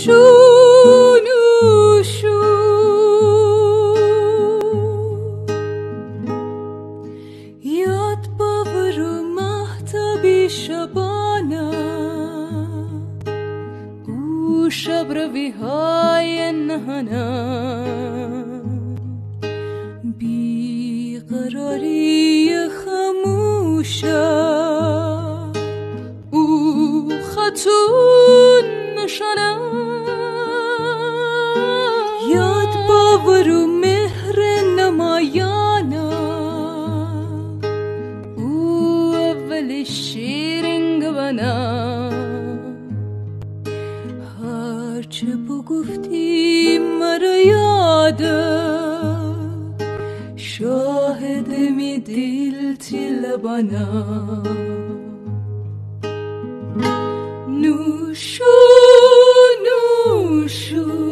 نوشو نوشو یاد باور و مهتابی شبانه او شب روی های نهانه بیقراری خموشه او خطون نشانه یاد باور و مهر نمایانه او اول شیرین گوانه هرچه بگفتی مرا یاده شاهد می دل لبانه نوشو نوشو